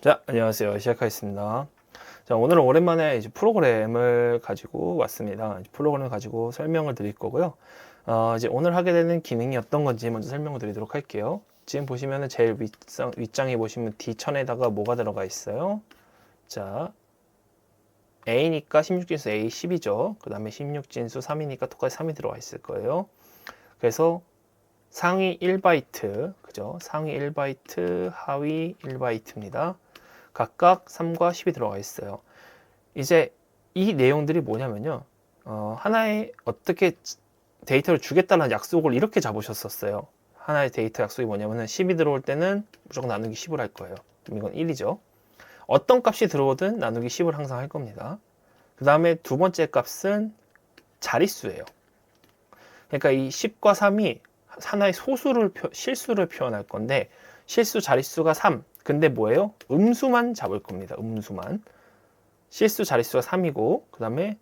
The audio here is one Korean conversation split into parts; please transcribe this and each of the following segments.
자, 안녕하세요. 시작하겠습니다. 자, 오늘은 오랜만에 이제 프로그램을 가지고 왔습니다. 프로그램을 가지고 설명을 드릴 거고요. 이제 오늘 하게 되는 기능이 어떤 건지 먼저 설명을 드리도록 할게요. 지금 보시면은 제일 윗장에 보시면 D1000에다가 뭐가 들어가 있어요? 자, A니까 16진수 A 10이죠. 그 다음에 16진수 3이니까 똑같이 3이 들어가 있을 거예요. 그래서 상위 1바이트, 그죠? 상위 1바이트, 하위 1바이트입니다. 각각 3과 10이 들어가 있어요. 이제 이 내용들이 뭐냐면요. 하나의 어떻게 데이터를 주겠다는 약속을 이렇게 잡으셨었어요. 하나의 데이터 약속이 뭐냐면은 10이 들어올 때는 무조건 나누기 10을 할 거예요. 그럼 이건 1이죠. 어떤 값이 들어오든 나누기 10을 항상 할 겁니다. 그 다음에 두 번째 값은 자릿수예요. 그러니까 이 10과 3이 하나의 실수를 표현할 건데 실수 자릿수가 3. 근데 뭐예요? 음수만 잡을 겁니다. 음수만. 실수 자릿수가 3이고 그 다음에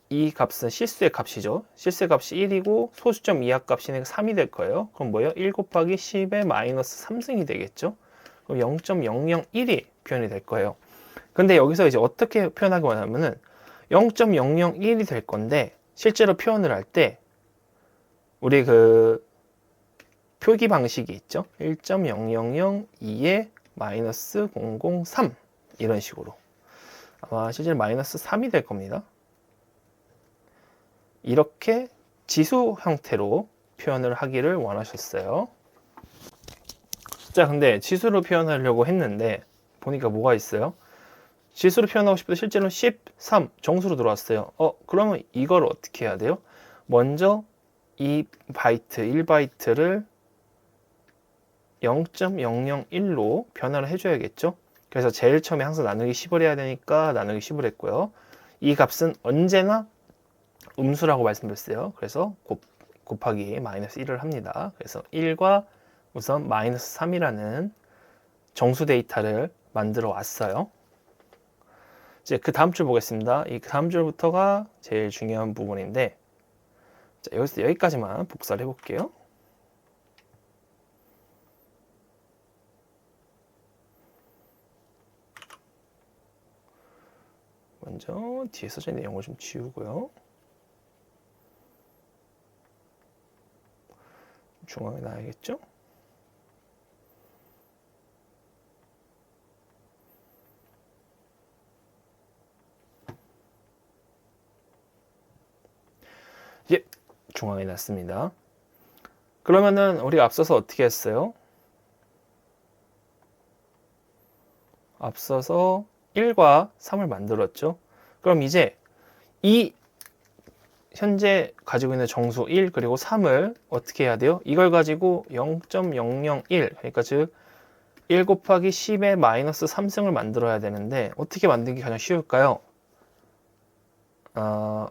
이 값은 실수의 값이죠. 실수의 값이 1이고 소수점 이하 값이 3이 될 거예요. 그럼 뭐예요? 1 곱하기 10의 마이너스 3승이 되겠죠. 그럼 0.001이 표현이 될 거예요. 근데 여기서 이제 어떻게 표현하기 원하면은 0.001이 될 건데 실제로 표현을 할 때 우리 그 표기 방식이 있죠. 1.0002의 마이너스 003 이런 식으로 아마 실제로 마이너스 3이 될 겁니다. 이렇게 지수 형태로 표현을 하기를 원하셨어요. 자, 근데 지수로 표현하려고 했는데 보니까 뭐가 있어요? 지수로 표현하고 싶어도 실제로는 13 정수로 들어왔어요. 그러면 이걸 어떻게 해야 돼요? 먼저 이 바이트 1바이트를 0.001로 변화를 해줘야겠죠. 그래서 제일 처음에 항상 나누기 10을 해야 되니까 나누기 10을 했고요. 이 값은 언제나 음수라고 말씀드렸어요. 그래서 곱하기 마이너스 1을 합니다. 그래서 1과 우선 마이너스 3이라는 정수 데이터를 만들어 왔어요. 이제 그 다음 줄 보겠습니다. 이 다음 줄부터가 제일 중요한 부분인데 자, 여기까지만 복사를 해볼게요. 먼저 뒤에 써진 내용을 좀 지우고요. 중앙에 놔야겠죠? 예, 중앙에 놨습니다. 그러면은 우리가 앞서서 어떻게 했어요? 앞서서 1과 3을 만들었죠. 그럼 이제 이 현재 가지고 있는 정수 1 그리고 3을 어떻게 해야 돼요? 이걸 가지고 0.001 그러니까 즉 1 곱하기 10의 마이너스 3승을 만들어야 되는데 어떻게 만들기 가장 쉬울까요?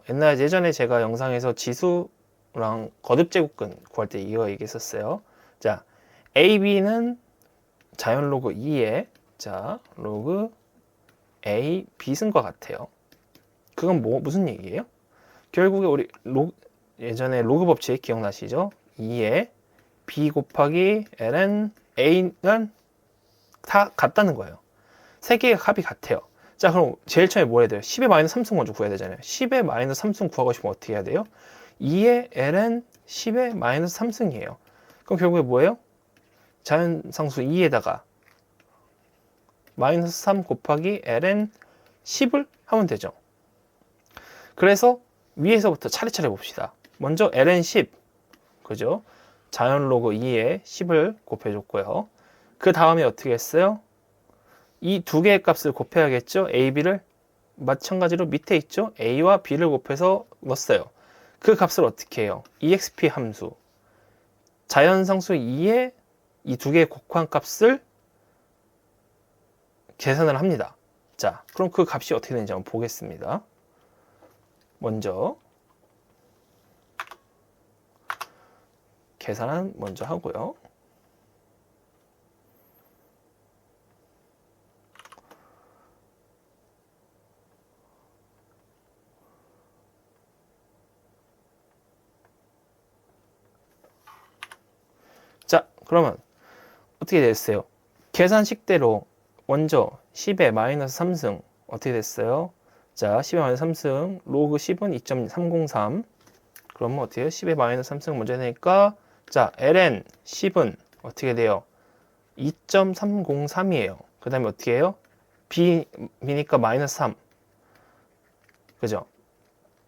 예전에 제가 영상에서 지수랑 거듭제곱근 구할 때 이거 얘기했었어요. 자, AB는 자연 로그 2에 자 로그 A, B승과 같아요. 그건 무슨 얘기예요? 결국에 우리 예전에 로그 법칙 기억나시죠? 2에 B 곱하기 ln A는 다 같다는 거예요. 세 개의 합이 같아요. 자, 그럼 제일 처음에 뭐 해야 돼요? 10의 마이너스 3승 먼저 구해야 되잖아요. 10의 마이너스 3승 구하고 싶으면 어떻게 해야 돼요? 2의 ln 10의 마이너스 3승이에요. 그럼 결국에 뭐예요? 자연상수 2에다가 마이너스 3 곱하기 ln 10을 하면 되죠. 그래서 위에서부터 차례차례 봅시다. 먼저 ln 10, 그죠? 자연 로그 2에 10을 곱해줬고요. 그 다음에 어떻게 했어요? 이 두 개의 값을 곱해야겠죠? A, B를 마찬가지로 밑에 있죠? A와 B를 곱해서 넣었어요. 그 값을 어떻게 해요? exp 함수 자연상수 2에 이 두 개의 곱한 값을 계산을 합니다. 자, 그럼 그 값이 어떻게 되는지 한번 보겠습니다. 먼저 계산은 먼저 하고요. 자, 그러면 어떻게 됐어요? 계산식대로 먼저 10의 마이너스 3승 어떻게 됐어요? 자, 10의 마이너스 3승 로그 10은 2.303. 그러면 어떻게 해요? 10의 마이너스 3승 먼저 해내니까 자, ln 10은 어떻게 돼요? 2.303이에요. 그 다음에 어떻게 해요? b니까 마이너스 3. 그죠?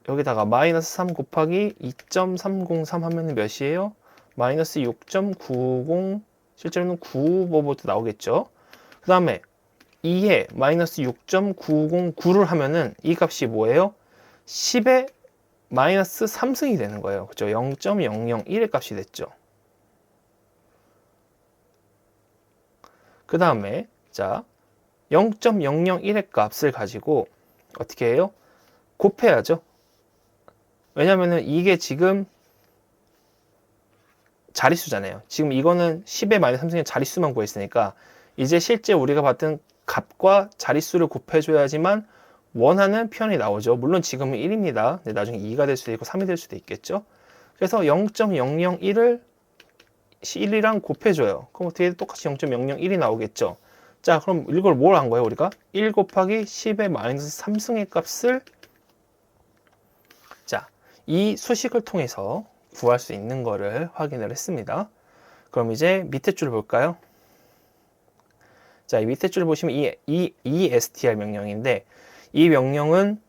여기다가 마이너스 3 곱하기 2.303 하면 몇이에요? 마이너스 6.90, 실제로는 95볼트 나오겠죠? 그 다음에 2에 마이너스 6.909를 하면은 이 값이 뭐예요? 10의 마이너스 3승이 되는 거예요. 그죠? 0.001의 값이 됐죠. 그 다음에 자 0.001의 값을 가지고 어떻게 해요? 곱해야죠. 왜냐면은 이게 지금 자릿수잖아요. 지금 이거는 10의 마이너스 3승의 자릿수만 구했으니까 이제 실제 우리가 봤던 값과 자릿수를 곱해줘야지만 원하는 표현이 나오죠. 물론 지금은 1입니다. 근데 나중에 2가 될 수도 있고 3이 될 수도 있겠죠. 그래서 0.001을 1이랑 곱해줘요. 그럼 어떻게 똑같이 0.001이 나오겠죠. 자, 그럼 이걸 뭘 한 거예요, 우리가? 1 곱하기 10의 마이너스 3승의 값을 자, 이 수식을 통해서 구할 수 있는 거를 확인을 했습니다. 그럼 이제 밑에 줄 볼까요? 자, 이 밑에 줄 보시면 이 ESTR 명령인데 이 명령은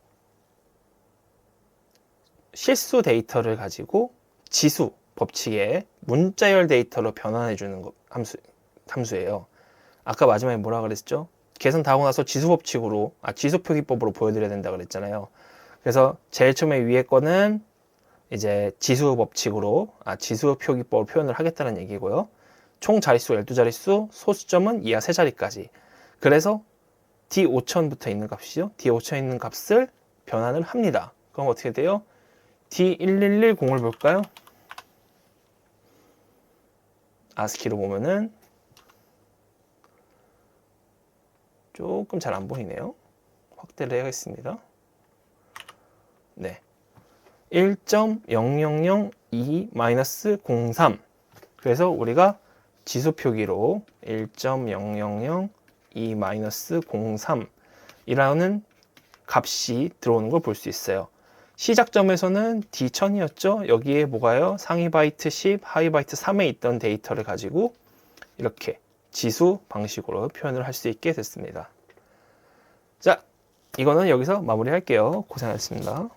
실수 데이터를 가지고 지수 법칙의 문자열 데이터로 변환해주는 함수예요. 아까 마지막에 뭐라 그랬죠? 계산 다 하고 나서 지수 법칙으로, 지수 표기법으로 보여드려야 된다 그랬잖아요. 그래서 제일 처음에 위에 거는 이제 지수 법칙으로, 지수 표기법으로 표현을 하겠다는 얘기고요. 총 자릿수가 12자릿수, 소수점은 이하 3자리까지. 그래서 D5000부터 있는 값이죠. D5000 있는 값을 변환을 합니다. 그럼 어떻게 돼요? D1110을 볼까요? 아스키로 보면은 조금 잘 안 보이네요. 확대를 해야겠습니다. 네. 1.0002-03. 그래서 우리가 지수 표기로 1.0002-03이라는 값이 들어오는 걸 볼 수 있어요. 시작점에서는 D1000이었죠. 여기에 뭐가요? 상위 바이트 10, 하위 바이트 3에 있던 데이터를 가지고 이렇게 지수 방식으로 표현을 할 수 있게 됐습니다. 자, 이거는 여기서 마무리할게요. 고생하셨습니다.